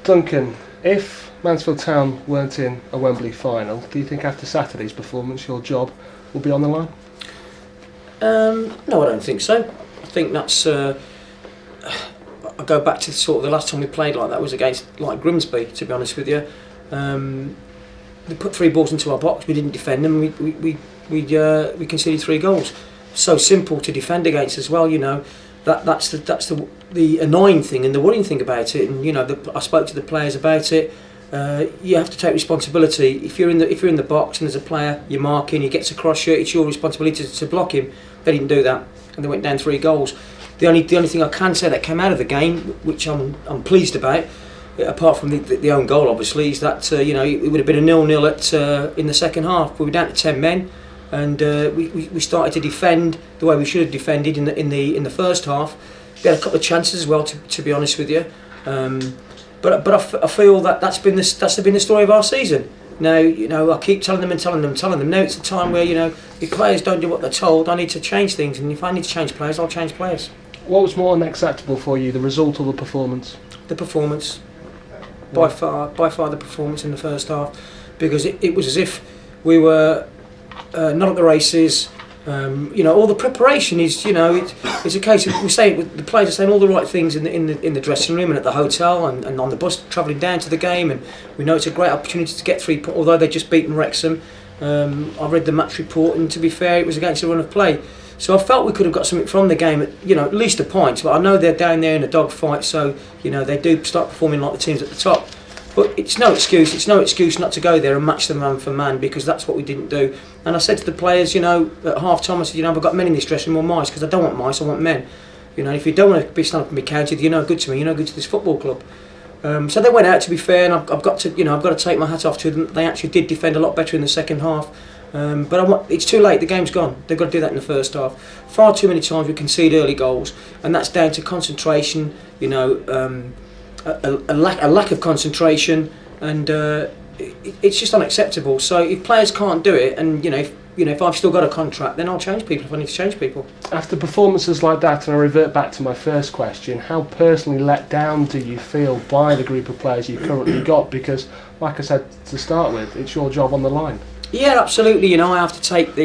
Duncan, if Mansfield Town weren't in a Wembley final, do you think after Saturday's performance your job will be on the line? No, I don't think so. I think that's. I go back to sort of the last time we played like that was against like Grimsby. To be honest with you, they put 3 balls into our box. We didn't defend them. We conceded 3 goals. So simple to defend against as well. You know, that's the annoying thing and the worrying thing about it. And you know, I spoke to the players about it. You have to take responsibility. If you're in the box and there's a player you're marking, he gets across you, it's your responsibility to block him. They didn't do that, and they went down 3 goals. The only thing I can say that came out of the game, which I'm pleased about, apart from the own goal, obviously, is that you know, it would have been a 0-0 in the second half. We were down to 10 men, and we started to defend the way we should have defended in the first half. We had a couple of chances as well, to be honest with you. But I feel that's been the story of our season. Now, you know, I keep telling them. Now it's a time where, you know, if players don't do what they're told, I need to change things, and if I need to change players, I'll change players. What was more unacceptable for you, the result or the performance? The performance, by far the performance in the first half, because it was as if we were not at the races. You know, all the preparation is, you know, it's a case of the players are saying all the right things in the dressing room and at the hotel and on the bus travelling down to the game, and we know it's a great opportunity to get 3 points. Although they just beaten Wrexham, I read the match report, and to be fair, it was against a run of play. So I felt we could have got something from the game, at least a point. But I know they're down there in a dogfight, so you know they do start performing like the teams at the top. But it's no excuse. It's no excuse not to go there and match them man for man, because that's what we didn't do. And I said to the players, you know, at half time, I said, you know, I've got men in this dressing room or mice, because I don't want mice, I want men. You know, if you don't want to be stand up and be counted, you're no good to me. You're no good to this football club. So they went out, to be fair, and I've got to take my hat off to them. They actually did defend a lot better in the second half. But it's too late. The game's gone. They've got to do that in the first half. Far too many times we concede early goals, and that's down to concentration. You know. A lack of concentration, and it's just unacceptable. So if players can't do it, and if I've still got a contract, then I'll change people if I need to change people. After performances like that, and I revert back to my first question, how personally let down do you feel by the group of players you've currently got? Because, like I said to start with, it's your job on the line. Yeah, absolutely. You know, I have to take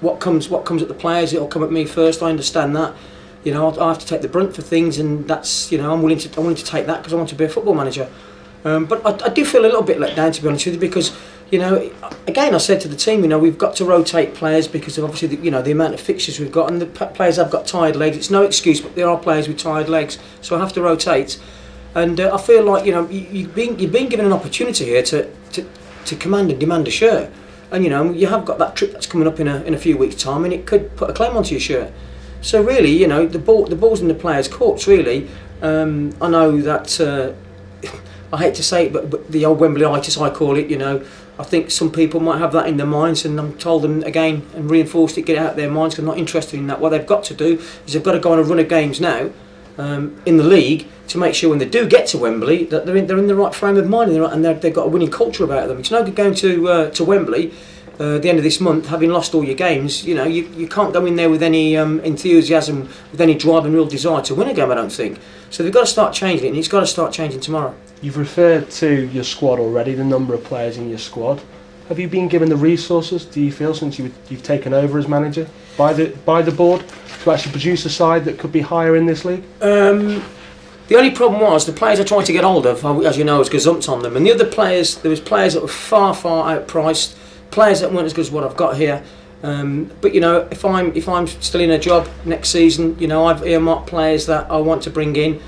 what comes at the players. It'll come at me first. I understand that. You know, I have to take the brunt for things, and that's, you know, I'm willing to take that because I want to be a football manager. But I do feel a little bit let down, to be honest with you, because, you know, again, I said to the team, you know, we've got to rotate players because of obviously the amount of fixtures we've got, and the players have got tired legs. It's no excuse, but there are players with tired legs, so I have to rotate. And I feel like, you know, you've been given an opportunity here to command and demand a shirt, and you know, you have got that trip that's coming up in a few weeks' time, and it could put a claim onto your shirt. So really, you know, the ball's in the players' courts. Really, I know that I hate to say it, but the old Wembley-itis, I call it. You know, I think some people might have that in their minds, and I'm told them again and reinforced it, get it out of their minds, because I'm not interested in that. What they've got to do is they've got to go on a run of games now in the league to make sure when they do get to Wembley that they're in the right frame of mind, and they've got a winning culture about them. It's no good going to Wembley. The end of this month, having lost all your games, you know, you can't go in there with any enthusiasm, with any drive and real desire to win a game, I don't think. So they've got to start changing it, and it's got to start changing tomorrow. You've referred to your squad already, the number of players in your squad. Have you been given the resources, do you feel, since you've taken over as manager, by the board, to actually produce a side that could be higher in this league? The only problem was the players I tried to get hold of, as you know, was gazumped on them, and the other players, there was players that were far outpriced, players that weren't as good as what I've got here. But you know, if I'm still in a job next season, you know, I've earmarked players that I want to bring in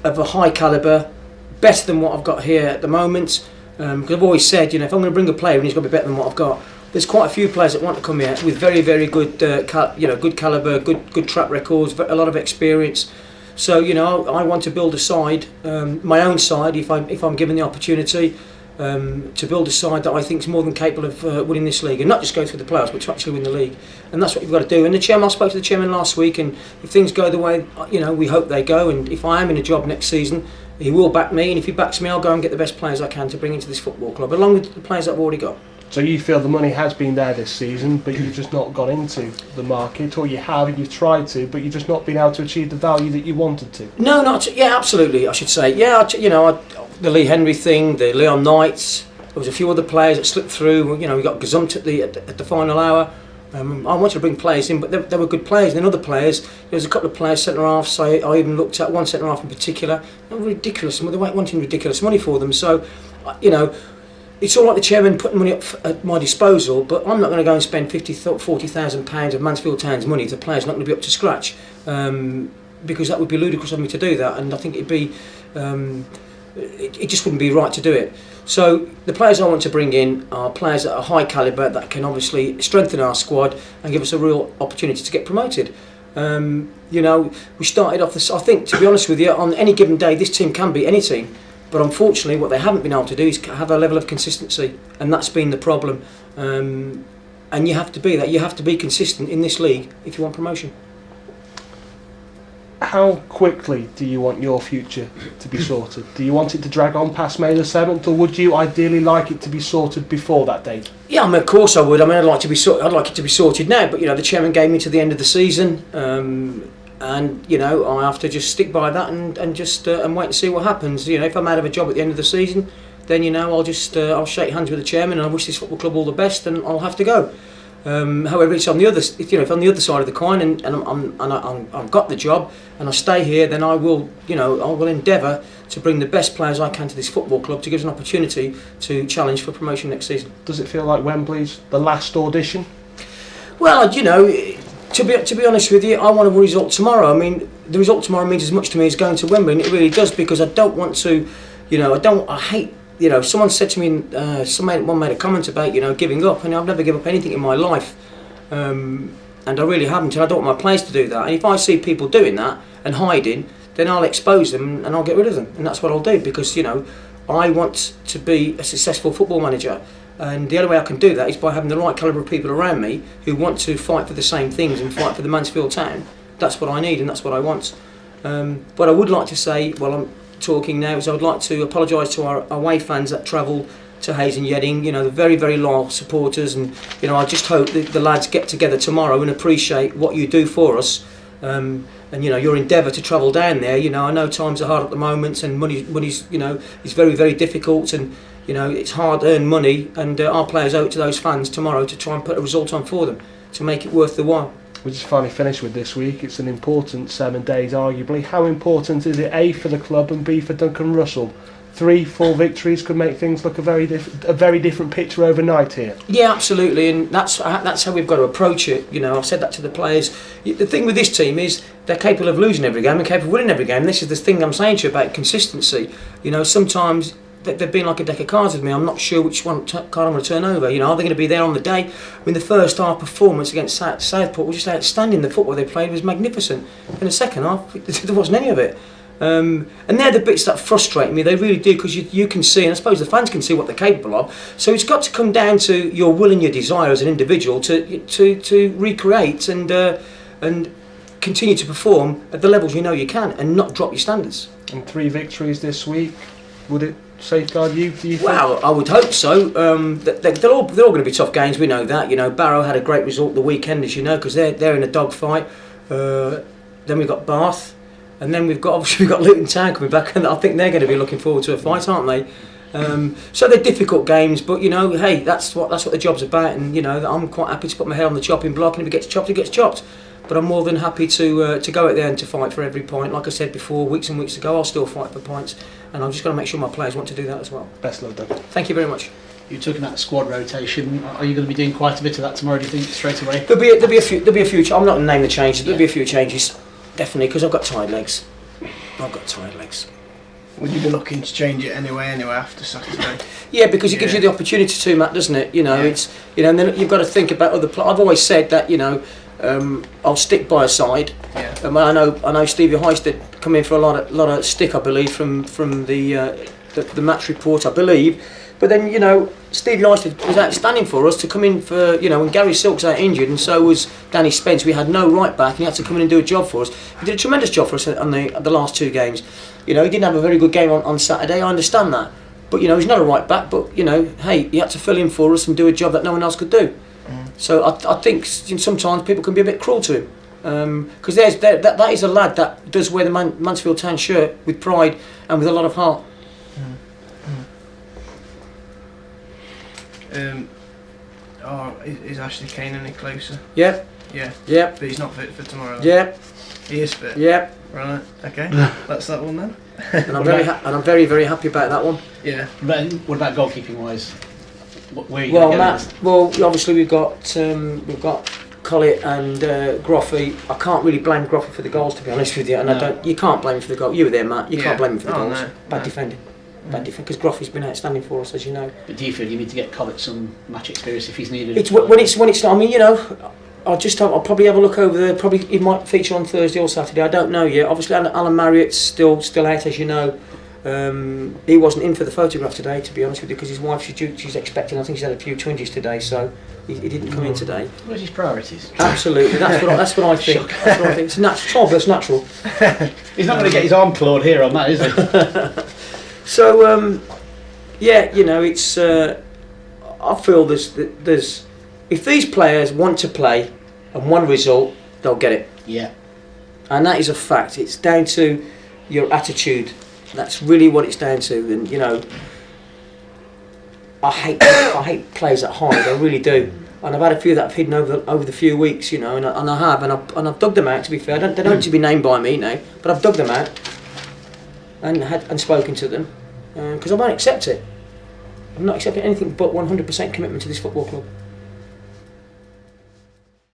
of a high calibre, better than what I've got here at the moment. Because I've always said, you know, if I'm going to bring a player in, he's got to be better than what I've got. There's quite a few players that want to come here with very good, good calibre, good track records, a lot of experience. So you know, I want to build a side, my own side, if I'm given the opportunity. To build a side that I think is more than capable of winning this league, and not just go through the playoffs, but to actually win the league. And that's what you've got to do. And I spoke to the chairman last week, and if things go the way, you know, we hope they go, and if I am in a job next season, he will back me, and if he backs me, I'll go and get the best players I can to bring into this football club, along with the players that I've already got. So you feel the money has been there this season, but you've just not got into the market, or you have and you've tried to, but you've just not been able to achieve the value that you wanted to? No, yeah, absolutely. I should say, the Lee Henry thing, the Leon Knights. There was a few other players that slipped through. We got gazumped at the final hour. I wanted to bring players in, but they were good players. And then other players, there was a couple of players, centre halves. So I even looked at one centre half in particular. Ridiculous, they were wanting ridiculous money for them. So, it's all like the chairman putting money up at my disposal, but I'm not going to go and spend £40,000 of Mansfield Town's money if the player's not going to be up to scratch, because that would be ludicrous of me to do that, and I think it'd be, it just wouldn't be right to do it. So the players I want to bring in are players that are high calibre, that can obviously strengthen our squad and give us a real opportunity to get promoted. We started off this. I think, to be honest with you, on any given day, this team can beat any team. But unfortunately, what they haven't been able to do is have a level of consistency, and that's been the problem. And you have to be that. You have to be consistent in this league if you want promotion. How quickly do you want your future to be sorted? Do you want it to drag on past May the 7th, or would you ideally like it to be sorted before that date? Yeah, of course I would. I'd like it to be sorted now. But the chairman gave me to the end of the season. And I have to just stick by that and just and wait and see what happens. If I'm out of a job at the end of the season, then I'll shake hands with the chairman and I wish this football club all the best, and I'll have to go. However, it's on the other, if on the other side of the coin, and I've got the job and I stay here, then I will endeavour to bring the best players I can to this football club to give us an opportunity to challenge for promotion next season. Does it feel like Wembley's the last audition? Well, To be honest with you, I want a result tomorrow. The result tomorrow means as much to me as going to Wembley, and it really does, because I don't want to, I hate, someone said to me, someone made a comment about, giving up, and I've never given up anything in my life, and I really haven't, and I don't want my players to do that. And if I see people doing that and hiding, then I'll expose them and I'll get rid of them, and that's what I'll do, because, I want to be a successful football manager. And the only way I can do that is by having the right calibre of people around me who want to fight for the same things and fight for the Mansfield Town. That's what I need and that's what I want. What I would like to say while I'm talking now is I would like to apologise to our away fans that travel to Hayes and Yedding. The very, very loyal supporters, and I just hope that the lads get together tomorrow and appreciate what you do for us. And your endeavour to travel down there. I know times are hard at the moment, and money's is very, very difficult, and it's hard-earned money, and our players owe it to those fans tomorrow to try and put a result on for them, to make it worth the while. We just finally finished with this week. It's an important 7 days, arguably. How important is it, A, for the club, and B, for Duncan Russell? 3-4 victories could make things look a very different picture overnight here. Yeah, absolutely, and that's how we've got to approach it. I've said that to the players. The thing with this team is they're capable of losing every game and capable of winning every game. This is the thing I'm saying to you about consistency. Sometimes they've been like a deck of cards with me. I'm not sure which card I'm going to turn over. Are they going to be there on the day? The first half performance against Southport was just outstanding. The football they played was magnificent. In the second half, there wasn't any of it. And they're the bits that frustrate me. They really do, because you can see, and I suppose the fans can see what they're capable of. So it's got to come down to your will and your desire as an individual to recreate and continue to perform at the levels you can, and not drop your standards. And 3 victories this week, would it safeguard you? Do you think? Well, I would hope so. They're all going to be tough games. We know that. Barrow had a great result the weekend, as you know, because they're in a dogfight. Then we've got Bath. And then we've got Luton Town coming back, and I think they're going to be looking forward to a fight, aren't they? So they're difficult games, but hey, that's what the job's about, and I'm quite happy to put my head on the chopping block, and if it gets chopped, it gets chopped. But I'm more than happy to go out there and to fight for every point. Like I said before, weeks and weeks ago, I'll still fight for points, and I'm just going to make sure my players want to do that as well. Best luck, Duncan. Thank you very much. You're talking about the squad rotation. Are you going to be doing quite a bit of that tomorrow? Do you think straight away? There'll be a few. I'm not going to name the changes. There'll be a few changes. Definitely, because I've got tired legs. Would you be looking to change it anyway after Saturday? Yeah, because it gives you the opportunity to, Matt, doesn't it? It's and then you've got to think about other. I've always said that I'll stick by a side. Yeah. I know Stevie Heist did come in for a lot of stick, I believe, from the match report, I believe. But then Stevie Heist was outstanding for us to come in for when Gary Silk's out injured, and so was Danny Spence. We had no right back, and he had to come in and do a job for us. He did a tremendous job for us on the last 2 games. He didn't have a very good game on Saturday. I understand that, But you know, he's not a right back. But you know, hey, he had to fill in for us and do a job that no one else could do. So I think sometimes people can be a bit cruel to him, because that is a lad that does wear the Mansfield Town shirt with pride and with a lot of heart. Is Ashley Kane any closer? Yeah. Yeah. Yeah. But he's not fit for tomorrow. Yeah. He is fit. Yeah. Right. Okay. That's that one then. And I'm very very happy about that one. Yeah. What about goalkeeping wise? Where are you Well, going Matt. Well, obviously we've got Collett and Groffy. I can't really blame Groffy for the goals, to be honest with you. And No. you can't blame him for the goal. You were there, Matt. You can't blame him for the goals. No, Bad defending. Bad defending, because Groffy's been outstanding for us, as you know. But do you feel you need to get Collett some match experience if he's needed? It's when it's. I mean, you know, I'll probably have a look over there. Probably it might feature on Thursday or Saturday. I don't know yet. Obviously, Alan Marriott's still out, as you know. He wasn't in for the photograph today, to be honest with you, because his wife she's expecting. I think she's had a few twinges today, so he didn't come in today. Where's his priorities? Absolutely, that's what I think. That's what I think. It's natural. That's natural. He's not going to get his arm clawed here on that, is he? So yeah, you know, it's. I feel there's if these players want to play and want a result, they'll get it. Yeah. And that is a fact. It's down to your attitude. That's really what it's down to. And you know, I hate players that hide. I really do. And I've had a few that have hidden over the few weeks, you know, and I've dug them out. To be fair, they don't need to be named by me now, but I've dug them out and spoken to them, because I won't accept it. I'm not accepting anything but 100% commitment to this football club.